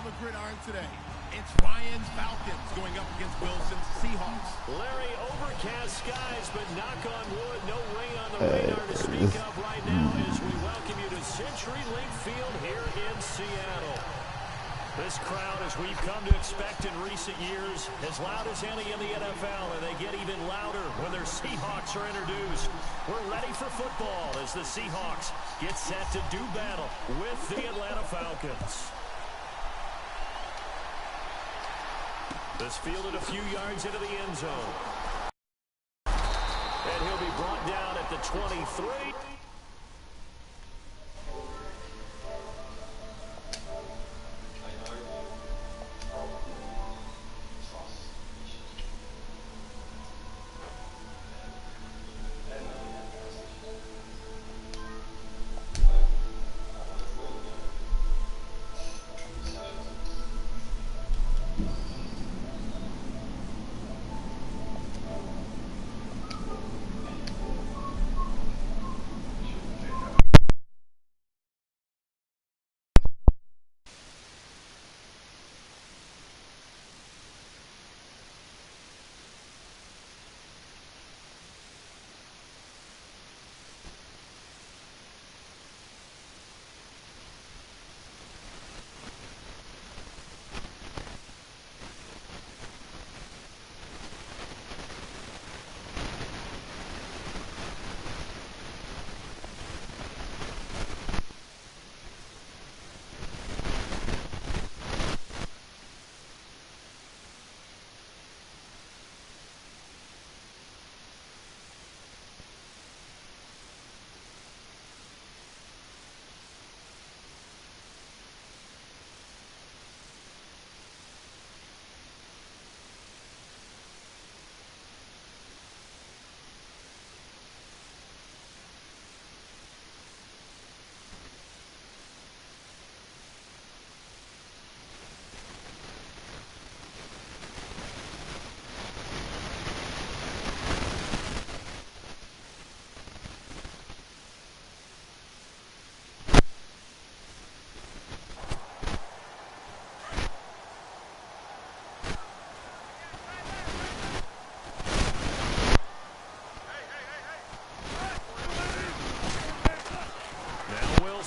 the gridiron today. It's Ryan's Falcons going up against Wilson's Seahawks. Larry, overcast skies, but knock on wood, no rain on the radar to speak of right now as we welcome you to CenturyLink Field here in Seattle. This crowd, as we've come to expect in recent years, as loud as any in the NFL, and they get even louder when their Seahawks are introduced. We're ready for football as the Seahawks get set to do battle with the Atlanta Falcons. This fielded a few yards into the end zone. And he'll be brought down at the 23.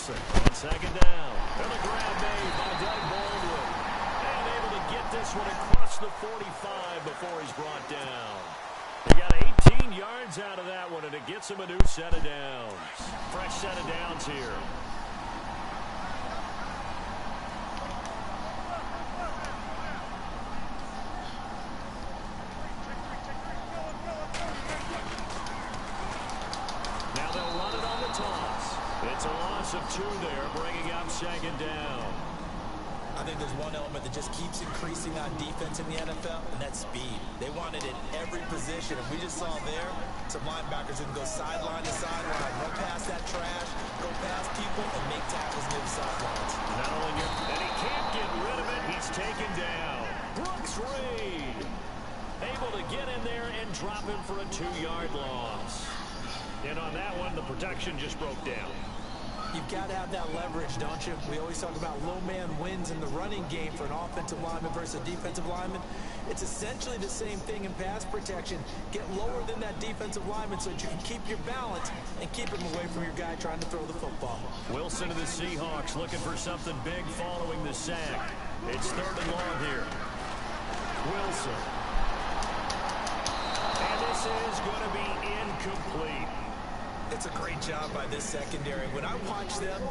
On second down. And a grab made by Doug Baldwin. And able to get this one across the 45 before he's brought down. He got 18 yards out of that one, and it gets him a new set of downs. Fresh set of downs here. Now they'll run it on the toss. It's a loss of 2 there, bringing up second down. I think there's one element that just keeps increasing on defense in the NFL, and that's speed. They want it in every position. If we just saw there, some linebackers who can go sideline to sideline, run past that trash, go past people, and make tackles near the sidelines. Not only and he can't get rid of it, he's taken down. Brooks Reed able to get in there and drop him for a 2-yard loss. And on that one, the protection just broke down. You've got to have that leverage, don't you? We always talk about low man wins in the running game for an offensive lineman versus a defensive lineman. It's essentially the same thing in pass protection. Get lower than that defensive lineman so that you can keep your balance and keep him away from your guy trying to throw the football. Wilson of the Seahawks looking for something big following the sack. It's 3rd and long here. Wilson. And this is going to be incomplete. It's a great job by this secondary. When I watch them,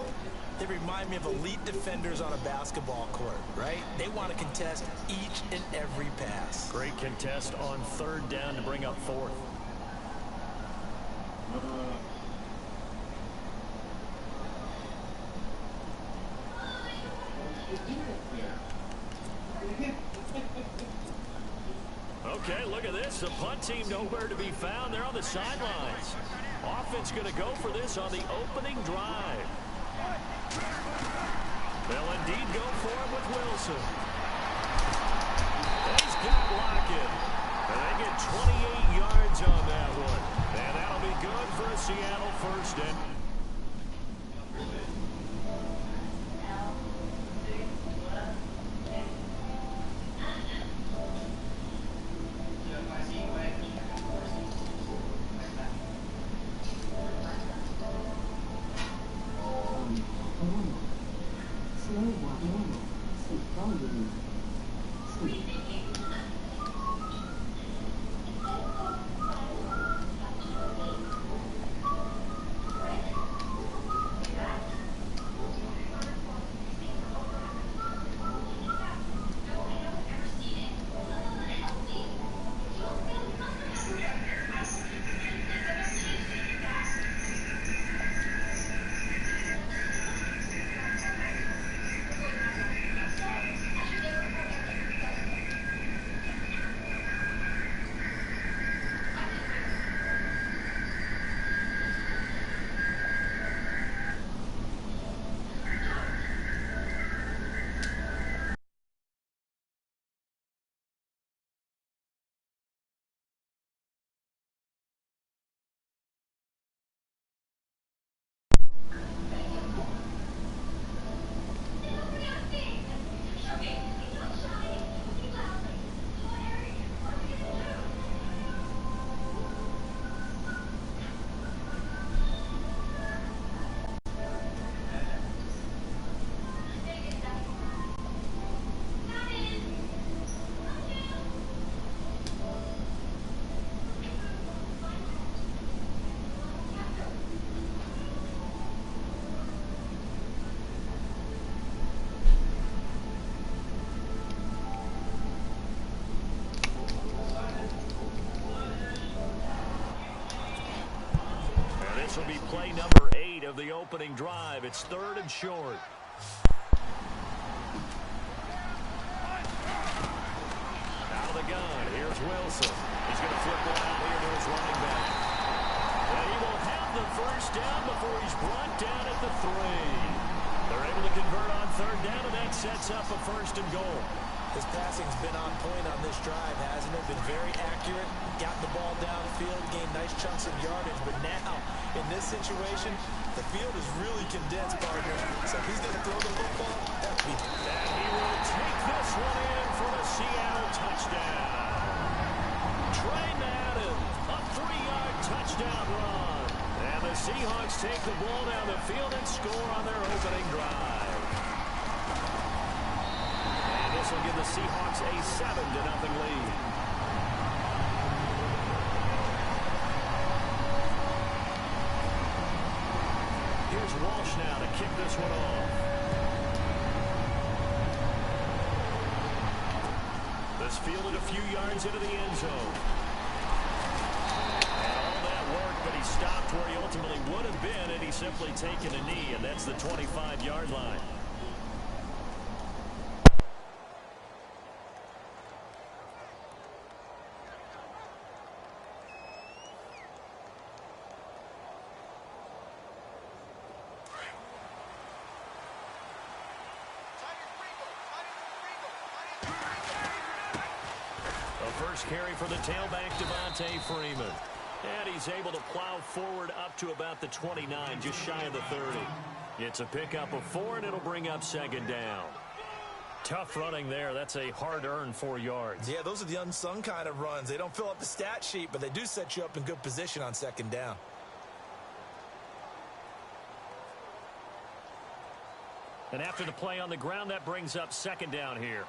they remind me of elite defenders on a basketball court, right? They want to contest each and every pass. Great contest on 3rd down to bring up 4th. Okay, look at this. The punt team nowhere to be found. They're on the sidelines. Offense going to go for this on the opening drive. They'll indeed go for it with Wilson. He's got Lockett. And they get 28 yards on that one. And that'll be good for a Seattle first down. This will be play number 8 of the opening drive. It's 3rd and short. Out of the gun. Here's Wilson. He's going to flip one out here to his running back. And he will have the first down before he's brought down at the 3. They're able to convert on 3rd down, and that sets up a 1st and goal. His passing's been on point on this drive, hasn't it? Been very accurate, got the ball downfield, gained nice chunks of yardage. But now, in this situation, the field is really condensed, partner. So if he's going to throw the football, that would be... And he will take this one in for a Seattle touchdown. Trey Madden, a 3-yard touchdown run. And the Seahawks take the ball down the field and score on their opening drive. This will give the Seahawks a 7-0 lead. Here's Walsh now to kick this one off. This fielded a few yards into the end zone. And all that work, but he stopped where he ultimately would have been, and he's simply taken a knee, and that's the 25-yard line. First carry for the tailback, Devontae Freeman. And he's able to plow forward up to about the 29, just shy of the 30. It's a pickup of 4, and it'll bring up 2nd down. Tough running there. That's a hard-earned 4 yards. Yeah, those are the unsung kind of runs. They don't fill up the stat sheet, but they do set you up in good position on 2nd down. And after the play on the ground, that brings up 2nd down here.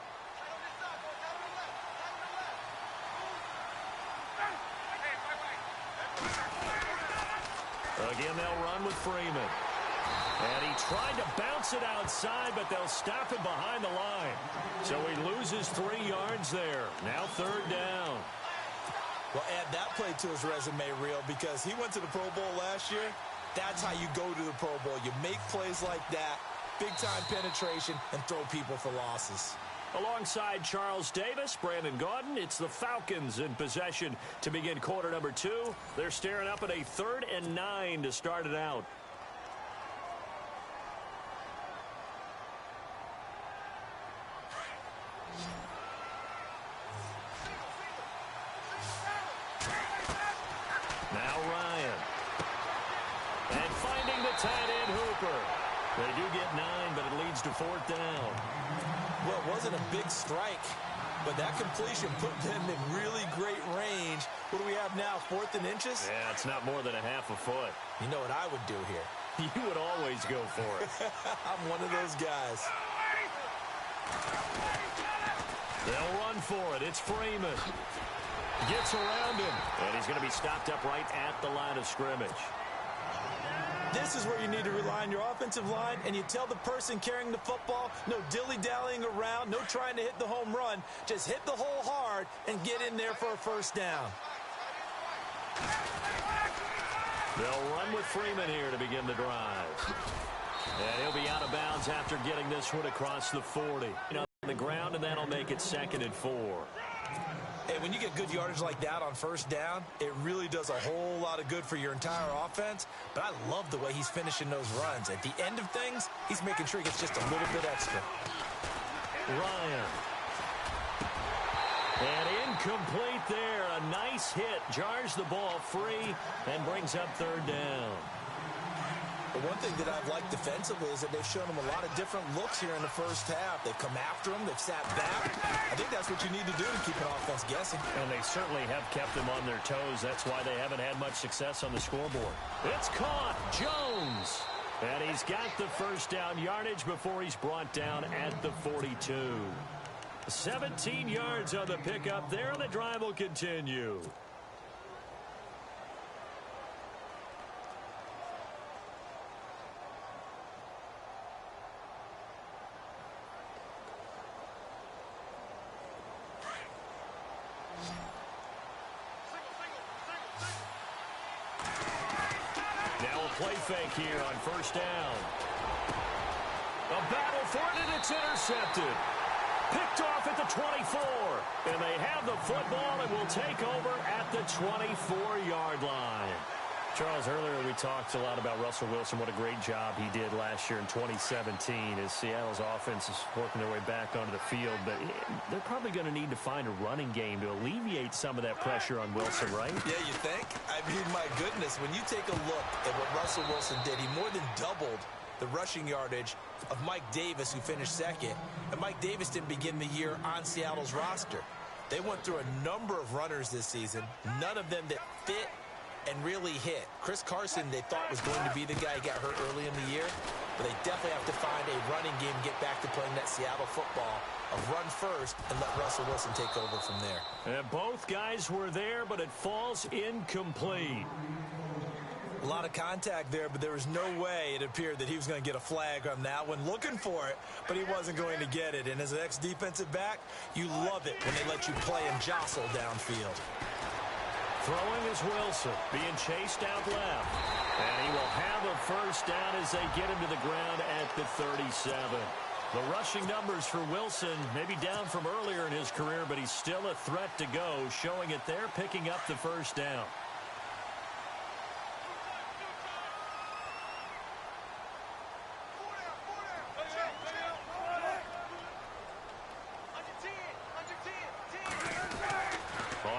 Again, they'll run with Freeman. And he tried to bounce it outside, but they'll stop him behind the line. So he loses 3 yards there. Now 3rd down. Well, add that play to his resume reel, because he went to the Pro Bowl last year. That's how you go to the Pro Bowl. You make plays like that, big-time penetration, and throw people for losses. Alongside Charles Davis, Brandon Gaudin, it's the Falcons in possession to begin quarter number 2. They're staring up at a 3rd and 9 to start it out. Now Ryan. And finding the tight end Hooper. They do get 9, but it leads to 4th down. Well, it wasn't a big strike, but that completion put them in really great range. What do we have now, 4th and inches? Yeah, it's not more than a half a foot. You know what I would do here? You would always go for it. I'm one of those guys. They'll run for it. It's Freeman. Gets around him. And he's going to be stopped up right at the line of scrimmage. This is where you need to rely on your offensive line, and you tell the person carrying the football, no dilly-dallying around, no trying to hit the home run. Just hit the hole hard and get in there for a first down. They'll run with Freeman here to begin the drive. And he'll be out of bounds after getting this one across the 40. On the ground, and that'll make it 2nd and 4. Hey, when you get good yardage like that on first down, it really does a whole lot of good for your entire offense. But I love the way he's finishing those runs. At the end of things, he's making sure he gets just a little bit extra. Ryan. And incomplete there. A nice hit. Jars the ball free and brings up 3rd down. The one thing that I've liked defensively is that they've shown him a lot of different looks here in the first half. They've come after him. They've sat back. I think that's what you need to do to keep an offense guessing. And they certainly have kept them on their toes. That's why they haven't had much success on the scoreboard. It's caught. Jones. And he's got the first down yardage before he's brought down at the 42. 17 yards on the pickup there, and the drive will continue. Play fake here on first down. A battle for it, and it's intercepted. Picked off at the 24. And they have the football and will take over at the 24-yard line. Charles, earlier we talked a lot about Russell Wilson, what a great job he did last year in 2017 as Seattle's offense is working their way back onto the field. But they're probably going to need to find a running game to alleviate some of that pressure on Wilson, right? Yeah, you think? I mean, my goodness, when you take a look at what Russell Wilson did, he more than doubled the rushing yardage of Mike Davis, who finished 2nd. And Mike Davis didn't begin the year on Seattle's roster. They went through a number of runners this season, none of them that fit and really hit. Chris Carson, they thought, was going to be the guy who got hurt early in the year, but they definitely have to find a running game, get back to playing that Seattle football of run first and let Russell Wilson take over from there. And both guys were there, but it falls incomplete. A lot of contact there, but there was no way it appeared that he was going to get a flag on that one. Looking for it, but he wasn't going to get it. And as an ex-defensive back, you love it when they let you play and jostle downfield. Throwing is Wilson, being chased out left. And he will have a first down as they get him to the ground at the 37. The rushing numbers for Wilson maybe down from earlier in his career, but he's still a threat to go, showing it there, picking up the first down.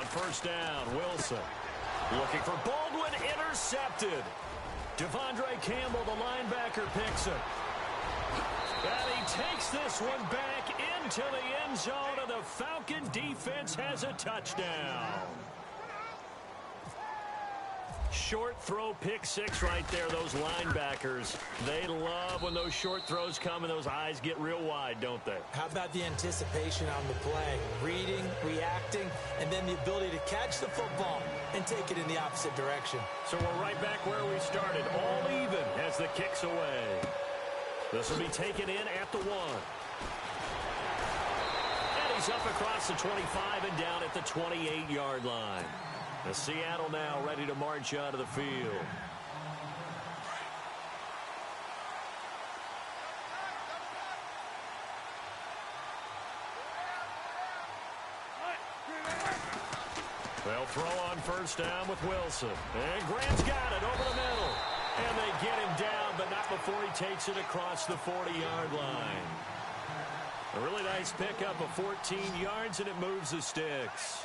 First down, Wilson. Looking for Baldwin, intercepted. Devondre Campbell, the linebacker, picks it. And he takes this one back into the end zone, and the Falcon defense has a touchdown. Short throw, pick six right there. Those linebackers, they love when those short throws come and those eyes get real wide, don't they? How about the anticipation on the play? Reading, reacting, and then the ability to catch the football and take it in the opposite direction. So we're right back where we started, all even as the kick's away. This will be taken in at the 1. And he's up across the 25 and down at the 28-yard line. The Seattle now ready to march out of the field. They'll throw on first down with Wilson. And Grant's got it over the middle. And they get him down, but not before he takes it across the 40-yard line. A really nice pickup of 14 yards, and it moves the sticks.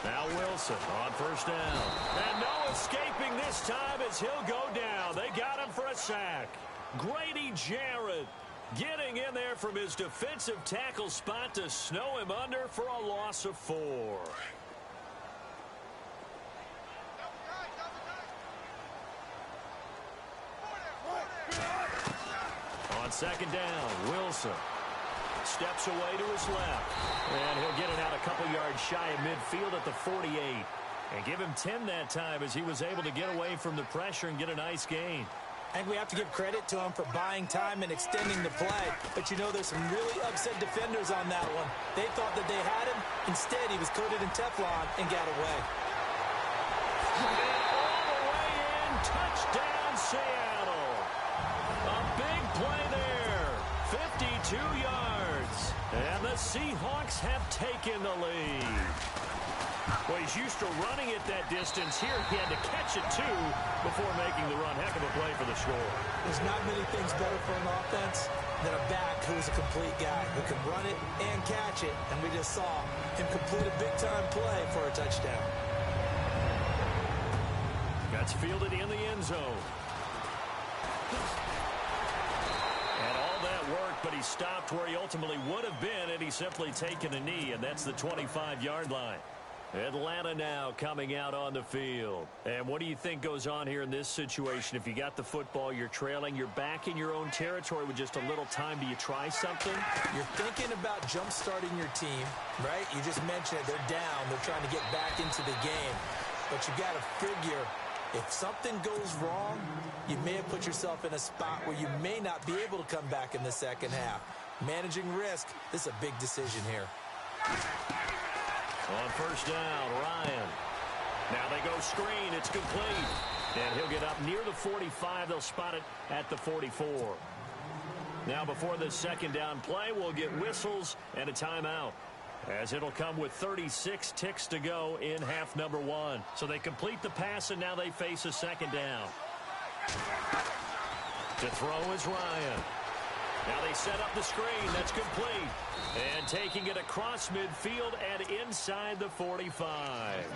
Now Wilson on first down. And no escaping this time as he'll go down. They got him for a sack. Grady Jarrett getting in there from his defensive tackle spot to snow him under for a loss of 4. On second down, Wilson steps away to his left. And he'll get it out a couple yards shy of midfield at the 48. And give him 10 that time as he was able to get away from the pressure and get a nice gain. I think we have to give credit to him for buying time and extending the play. But, you know, there's some really upset defenders on that one. They thought that they had him. Instead, he was coated in Teflon and got away. And all the way in, touchdown Seattle. A big play there, 52 yards. And the Seahawks have taken the lead. Well, he's used to running it that distance. Here he had to catch it, too, before making the run. Heck of a play for the score. There's not many things better for an offense than a back who's a complete guy who can run it and catch it. And we just saw him complete a big-time play for a touchdown. That's fielded in the end zone. And all that worked, but he stopped where he ultimately would have been had he simply taken a knee, and that's the 25-yard line. Atlanta now coming out on the field. And what do you think goes on here in this situation? If you got the football, you're trailing, you're back in your own territory with just a little time. Do you try something? You're thinking about jump-starting your team, right? You just mentioned it. They're down. They're trying to get back into the game. But you got to figure, if something goes wrong, you may have put yourself in a spot where you may not be able to come back in the second half. Managing risk, this is a big decision here. On first down, Ryan. Now they go screen. It's complete. And he'll get up near the 45. They'll spot it at the 44. Now before the second down play, we'll get whistles and a timeout, as it'll come with 36 ticks to go in half number one. So they complete the pass, and now they face a second down. To throw is Ryan. Now they set up the screen. That's complete. And taking it across midfield and inside the 45.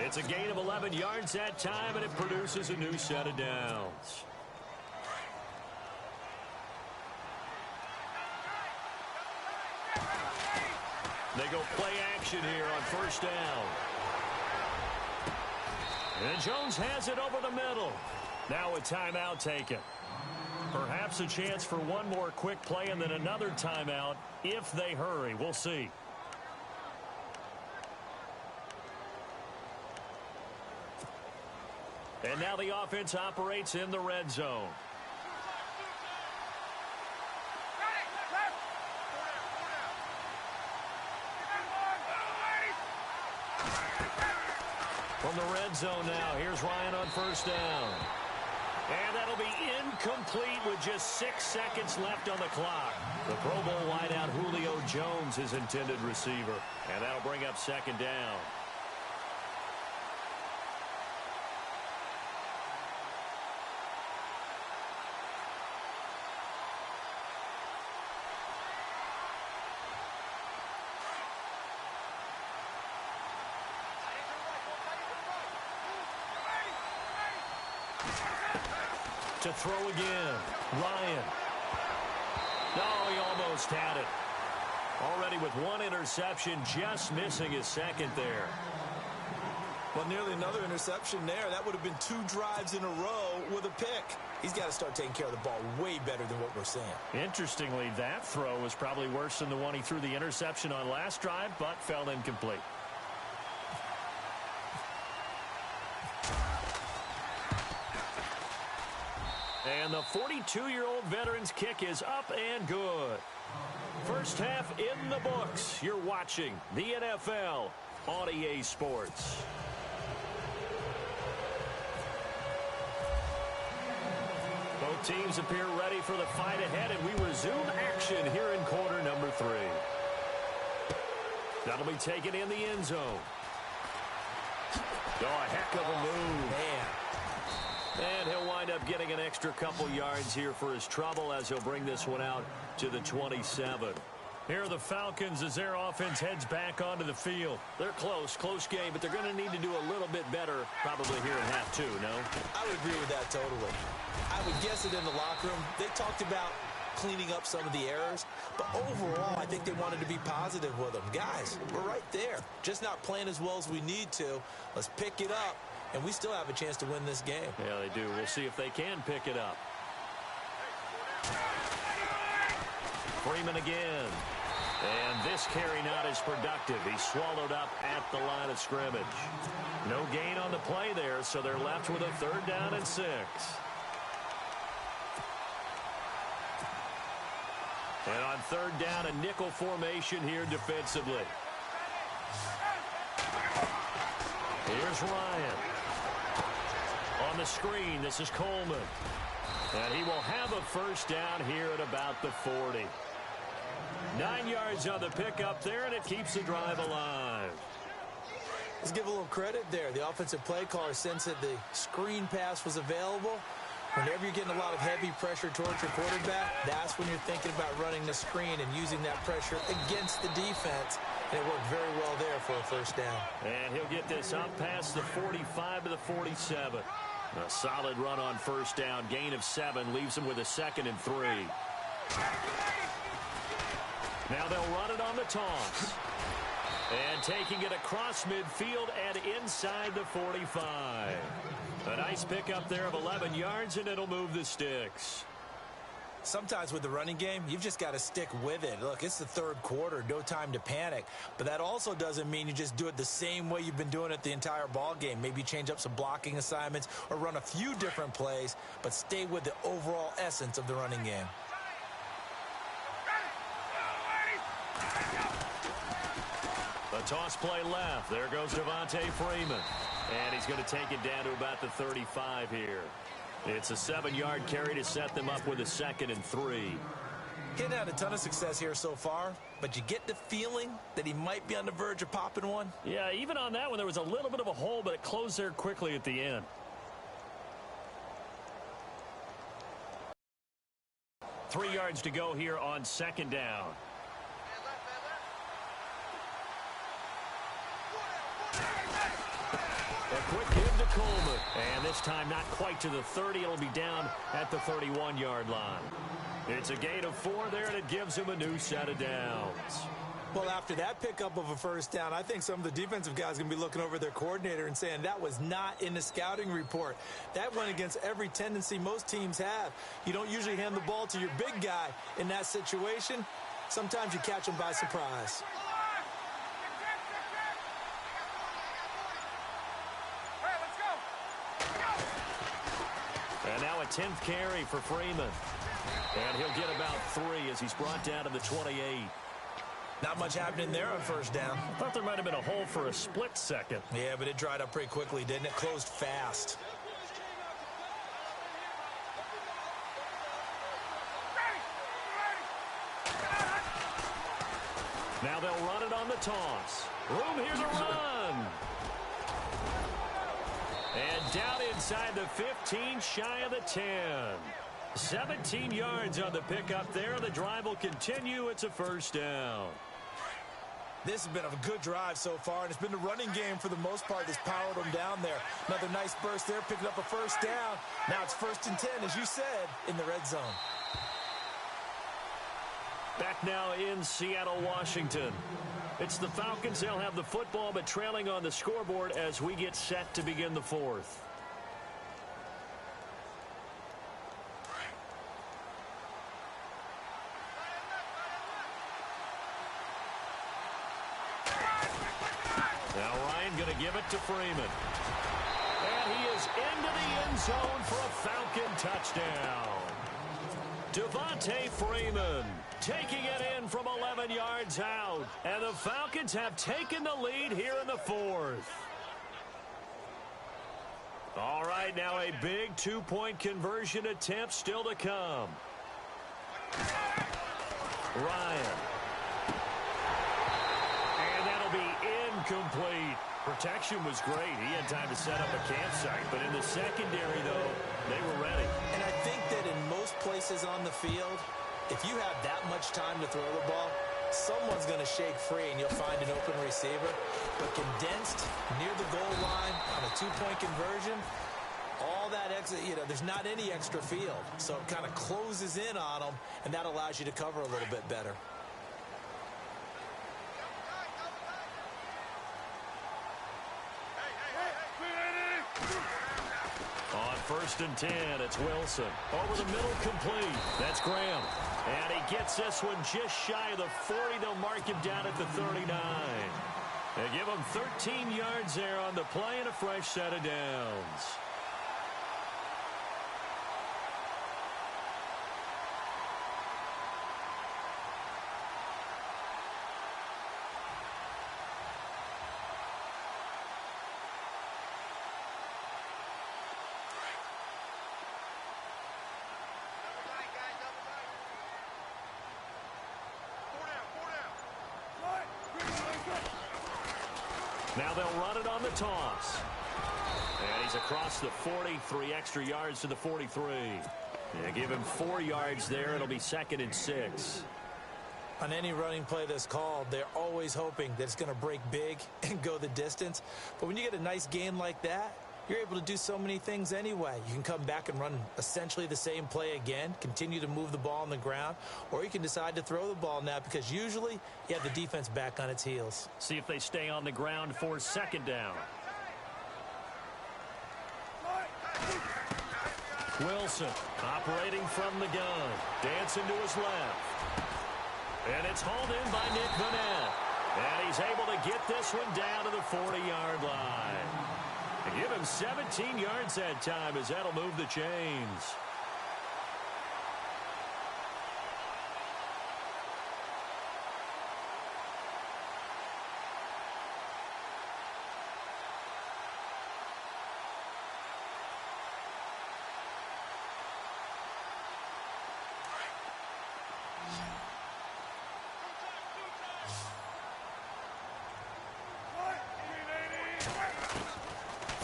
It's a gain of 11 yards that time, and it produces a new set of downs. They go play action here on first down. And Jones has it over the middle. Now a timeout taken. Perhaps a chance for one more quick play and then another timeout if they hurry. We'll see. And now the offense operates in the red zone. From the red zone now, here's Ryan on first down. And that'll be incomplete with just 6 seconds left on the clock. The Pro Bowl wideout Julio Jones, his intended receiver. And that'll bring up second down. To throw again, Ryan. No, he almost had it. Already with one interception, just missing his second there. Well, nearly another interception there. That would have been 2 drives in a row with a pick. He's got to start taking care of the ball way better than what we're seeing. Interestingly, that throw was probably worse than the one he threw the interception on last drive, but fell incomplete. And the 42-year-old veteran's kick is up and good. First half in the books. You're watching the NFL on EA Sports. Both teams appear ready for the fight ahead, and we resume action here in quarter number 3. That'll be taken in the end zone. Oh, a heck of a move. Man. And he'll wind up getting an extra couple yards here for his trouble as he'll bring this one out to the 27. Here are the Falcons as their offense heads back onto the field. They're close game, but they're going to need to do a little bit better probably here in half 2, no? I would agree with that totally. I would guess it in the locker room. They talked about cleaning up some of the errors, but overall, I think they wanted to be positive with them. Guys, we're right there. Just not playing as well as we need to. Let's pick it up. And we still have a chance to win this game. Yeah, they do. We'll see if they can pick it up. Freeman again. And this carry not as productive. He's swallowed up at the line of scrimmage. No gain on the play there, so they're left with a 3rd down and 6. And on 3rd down, a nickel formation here defensively. Here's Ryan. On the screen, this is Coleman. And he will have a 1st down here at about the 40. 9 yards on the pickup there, and it keeps the drive alive. Let's give a little credit there. The offensive play caller sensed that the screen pass was available. Whenever you're getting a lot of heavy pressure towards your quarterback, that's when you're thinking about running the screen and using that pressure against the defense. And it worked very well there for a 1st down. And he'll get this up past the 45 to the 47. A solid run on 1st down. Gain of 7 leaves him with a 2nd and 3. Now they'll run it on the toss. And taking it across midfield and inside the 45. A nice pickup there of 11 yards, and it'll move the sticks. Sometimes with the running game, you've just got to stick with it. Look, it's the 3rd quarter, no time to panic. But that also doesn't mean you just do it the same way you've been doing it the entire ball game. Maybe change up some blocking assignments or run a few different plays, but stay with the overall essence of the running game. A toss play left. There goes Devontae Freeman. And he's going to take it down to about the 35 here. It's a 7-yard carry to set them up with a 2nd and 3. He hadn't had a ton of success here so far, but you get the feeling that he might be on the verge of popping one. Yeah, even on that one, there was a little bit of a hole, but it closed there quickly at the end. 3 yards to go here on 2nd down. A quick give to Coleman. And this time not quite to the 30. It'll be down at the 31-yard line. It's a gain of 4 there, and it gives him a new set of downs. Well, after that pickup of a 1st down, I think some of the defensive guys are going to be looking over their coordinator and saying that was not in the scouting report. That went against every tendency most teams have. You don't usually hand the ball to your big guy in that situation. Sometimes you catch them by surprise. And now a 10th carry for Freeman. And he'll get about 3 as he's brought down to the 28. Not much happening there on 1st down. I thought there might have been a hole for a split second. Yeah, but it dried up pretty quickly, didn't it? Closed fast. Now they'll run it on the toss. Room here to run. And down inside the 15, shy of the 10. 17 yards on the pickup there. The drive will continue. It's a 1st down. This has been a good drive so far, and it's been the running game for the most part that's powered them down there. Another nice burst there, picking up a 1st down. Now it's 1st and 10, as you said, in the red zone. Back now in Seattle, Washington. It's the Falcons. They'll have the football, but trailing on the scoreboard as we get set to begin the 4th. Now Ryan going to give it to Freeman. And he is into the end zone for a Falcon touchdown. Devontae Freeman taking it in from 11 yards out. And the Falcons have taken the lead here in the 4th. All right, now a big 2-point conversion attempt still to come. Ryan. And that'll be incomplete. Protection was great. He had time to set up a campsite. But in the secondary, though, they were ready. And I think that in most places on the field, if you have that much time to throw the ball, someone's going to shake free and you'll find an open receiver. But condensed near the goal line on a 2-point conversion, all that extra, there's not any extra field. So it kind of closes in on them, and that allows you to cover a little bit better. On first and 10. It's Wilson. Over the middle, complete. That's Graham. And he gets this one just shy of the 40. They'll mark him down at the 39. They give him 13 yards there on the play and a fresh set of downs. Now they'll run it on the toss. And he's across the 40, 3 extra yards to the 43. They give him 4 yards there. It'll be 2nd and 6. On any running play that's called, they're always hoping that it's going to break big and go the distance. But when you get a nice gain like that, you're able to do so many things anyway. You can come back and run essentially the same play again, continue to move the ball on the ground, or you can decide to throw the ball now because usually you have the defense back on its heels. See if they stay on the ground for 2nd down. Wilson operating from the gun. Dancing to his left. And it's hauled in by Nick Vanette. And he's able to get this one down to the 40-yard line. And give him 17 yards that time as that'll move the chains.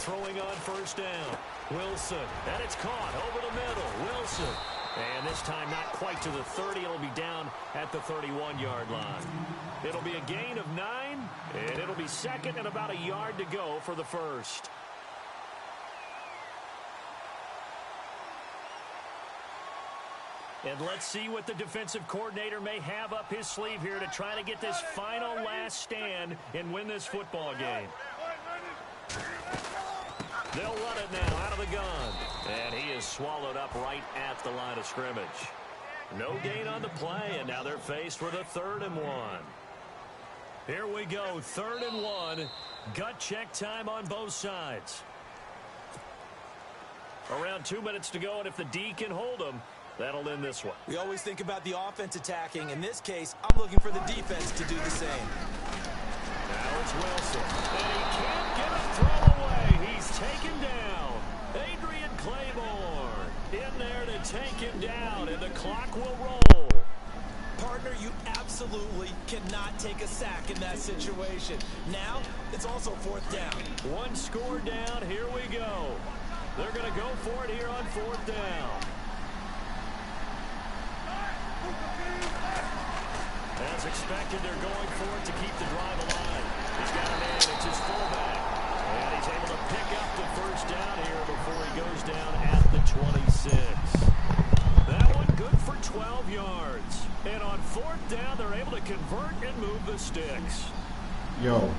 Throwing on first down. Wilson. And it's caught over the middle. Wilson. And this time not quite to the 30. It'll be down at the 31-yard line. It'll be a gain of 9. And it'll be 2nd and about a yard to go for the first. And let's see what the defensive coordinator may have up his sleeve here to try to get this final last stand and win this football game. They'll run it now out of the gun. And he is swallowed up right at the line of scrimmage. No gain on the play, and now they're faced with a 3rd and 1. Here we go, 3rd and 1. Gut check time on both sides. Around 2 minutes to go, and if the D can hold them, that'll end this one. We always think about the offense attacking. In this case, I'm looking for the defense to do the same. Now it's Wilson. And he can't get a throw away. He's taken down. Adrian Claiborne in there to take him down, and the clock will roll. Partner, you absolutely cannot take a sack in that situation. Now, it's also 4th down. 1 score down. Here we go. They're going to go for it here on 4th down. As expected, they're going for it to keep the drive alive. He's got a man. It's his fullback. And he's able to pick up the first down here before he goes down at the 26. That one good for 12 yards. And on 4th down, they're able to convert and move the sticks. Yo.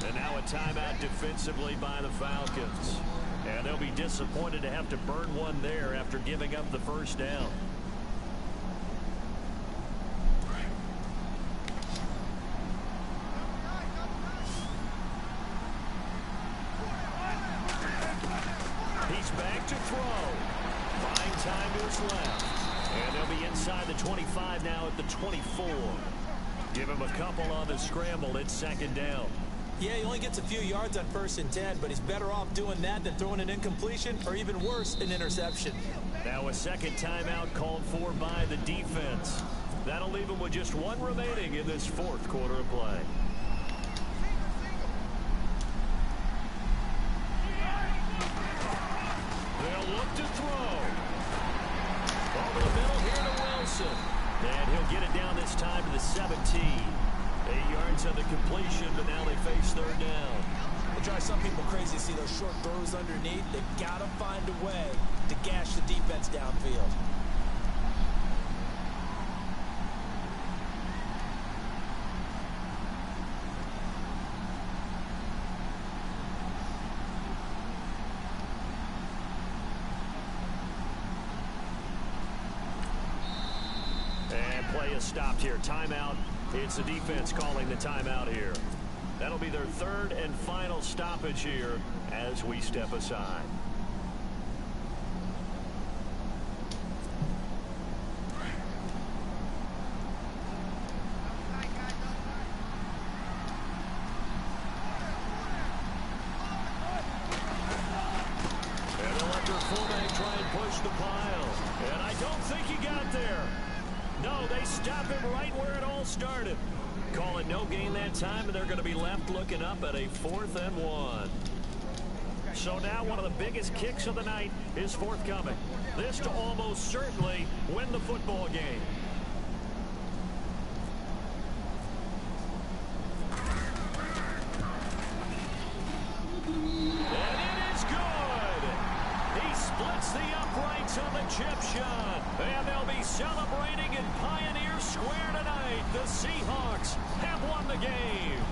And now a timeout defensively by the Falcons. And they'll be disappointed to have to burn one there after giving up the first down. He's back to throw. Buying time to his left. And they'll be inside the 25 now at the 24. Give him a couple on the scramble. It's 2nd down. Yeah, he only gets a few yards on 1st and 10, but he's better off doing that than throwing an incompletion or even worse, an interception. Now a 2nd timeout called for by the defense. That'll leave him with just 1 remaining in this 4th quarter of play. They'll look to throw. Over the middle here to Wilson. And he'll get it down this time to the 17. 8 yards on the completion, but now they face 3rd down. It drives some people crazy to see those short throws underneath. They've got to find a way to gash the defense downfield. play is stopped here. Timeout. It's the defense calling the timeout here. That'll be their third and final stoppage here as we step aside. And they'll let their fullback try and push the pile. And I don't think he got there. No, they stop him right where it all started. Call it no gain that time, and they're going to be left looking up at a 4th and 1. So now one of the biggest kicks of the night is forthcoming. This to almost certainly win the football game. And it is good. He splits the uprights on the chip shot. And they'll be celebrating in Pioneer Square tonight. The Seahawks have won the game.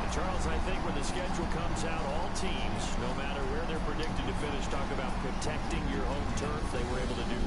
And Charles, I think when the schedule comes out, all teams, no matter where they're predicted to finish, talk about protecting your home turf. They were able to do